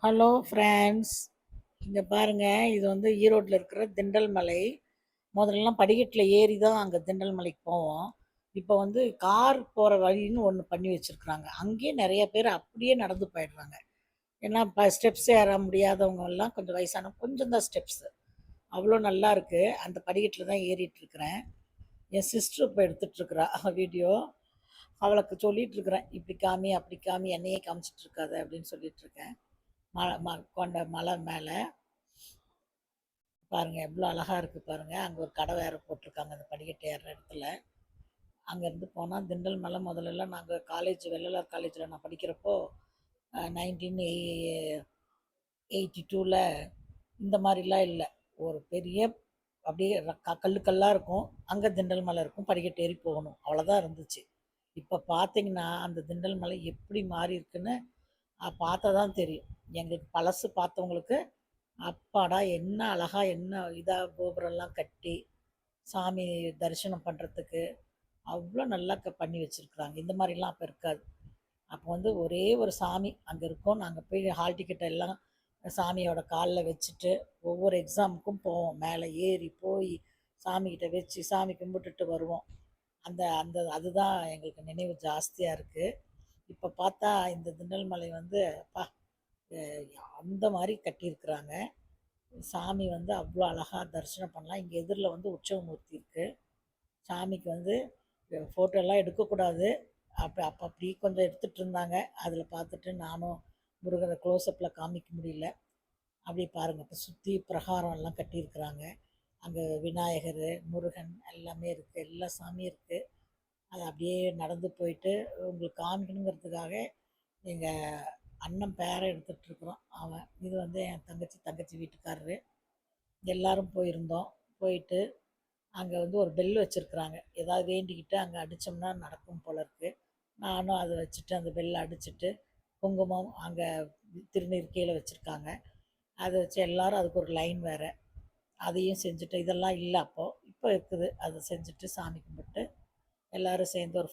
Hello friends, இங்கே பாருங்க. இது வந்து ஈரோட்டில் இருக்கிற திண்டல் மலை. முதல்லலாம் படிக்கட்டில் ஏறி தான் அங்கே திண்டல் மலைக்கு போவோம். இப்போ வந்து கார் போகிற வழின்னு ஒன்று பண்ணி வச்சுருக்குறாங்க. அங்கேயே நிறைய பேர் அப்படியே நடந்து போயிடுறாங்க. ஏன்னா ஸ்டெப்ஸ் ஏற முடியாதவங்க எல்லாம், கொஞ்சம் வயசானவங்க கொஞ்சம் தான் ஸ்டெப்ஸு. அவ்வளோ நல்லா இருக்குது. அந்த படிக்கட்டில் தான் ஏறிட்டு இருக்கிறேன். என் சிஸ்டர் இப்போ எடுத்துட்ருக்குறா வீடியோ. அவளுக்கு சொல்லிட்டு இருக்கிறேன், இப்படி காமி அப்படி காமி, என்னையே காமிச்சிட்டு இருக்காத அப்படின்னு சொல்லிட்டு இருக்கேன். கொண்ட மலை மேலே பாருங்கள் எவ்வளோ அழகாக இருக்குது பாருங்கள். அங்கே ஒரு கடை வேறு போட்டிருக்காங்க அந்த படிக்கட்டு ஏறுற இடத்துல. அங்கேருந்து போனால் திண்டல் மலை. முதல்லலாம் நாங்கள் வெள்ளலார் காலேஜில் நான் படிக்கிறப்போ 1982ல் இந்த மாதிரிலாம் இல்லை. ஒரு பெரிய அப்படியே கல்லு கல்லாக இருக்கும். அங்கே திண்டல் மலை இருக்கும், படிக்கட்டு ஏறி போகணும், அவ்வளோதான் இருந்துச்சு. இப்போ பார்த்தீங்கன்னா அந்த திண்டல் மலை எப்படி மாறி இருக்குன்னு பார்த்தா தான் தெரியும். எங்களுக்கு பழசு பார்த்தவங்களுக்கு அப்பாடா! என்ன அழகா, என்ன இதா கோபுரம்லாம் கட்டி, சாமி தரிசனம் பண்ணுறதுக்கு அவ்வளோ நல்லா பண்ணி வச்சுருக்குறாங்க. இந்த மாதிரிலாம் அப்போ இருக்காது. அப்போ வந்து ஒரே ஒரு சாமி அங்கே இருக்கும். நாங்கள் போய் ஹால் டிக்கெட் எல்லாம் சாமியோட காலில் வச்சுட்டு ஒவ்வொரு எக்ஸாமுக்கும் போவோம். மேலே ஏறி போய் சாமிக்கிட்ட வச்சு சாமி கும்பிட்டுட்டு வருவோம். அந்த அந்த அதுதான் எங்களுக்கு நினைவு ஜாஸ்தியாக இருக்குது. இப்போ பார்த்தா இந்த திண்டல் மலை வந்து அப்பா அந்த மாதிரி கட்டியிருக்கிறாங்க. சாமி வந்து அவ்வளோ அழகாக தரிசனம் பண்ணலாம். இங்கே எதிரில் வந்து உற்சவமூர்த்தி இருக்குது. சாமிக்கு வந்து ஃபோட்டோலாம் எடுக்கக்கூடாது. அப்போ அப்படி கொஞ்சம் எடுத்துகிட்டு இருந்தாங்க. அதில் பார்த்துட்டு நானும் முருகரை க்ளோஸ்அப்பில் காமிக்க முடியல. அப்படியே பாருங்கள், இப்போ சுற்றி பிரகாரம் எல்லாம் கட்டியிருக்கிறாங்க. அங்கே விநாயகர், முருகன் எல்லாமே இருக்குது, எல்லா சாமியும் இருக்குது. அது அப்படியே நடந்து போயிட்டு உங்களுக்கு காமிக்கணுங்கிறதுக்காக எங்கள் அண்ணன் பேரை எடுத்துகிட்ருக்குறோம். அவன் இது வந்து என் தங்கச்சி வீட்டுக்காரரு. எல்லாரும் போயிருந்தோம். போயிட்டு அங்கே வந்து ஒரு பெல் வச்சுருக்குறாங்க. ஏதாவது வேண்டிக்கிட்டு அங்கே அடித்தோம்னா நடக்கும் போல இருக்குது. நானும் அதை வச்சுட்டு அந்த பெல்லை அடிச்சுட்டு, குங்குமம் அங்கே திருநீர் கீழே வச்சுருக்காங்க, அதை வச்சு எல்லோரும் அதுக்கு ஒரு லைன் வேறு, அதையும் செஞ்சுட்டு, இதெல்லாம் இல்லை அப்போது, இப்போ இருக்குது. அதை செஞ்சுட்டு சாமி கும்பிட்டு எல்லோரும் சேர்ந்து ஒரு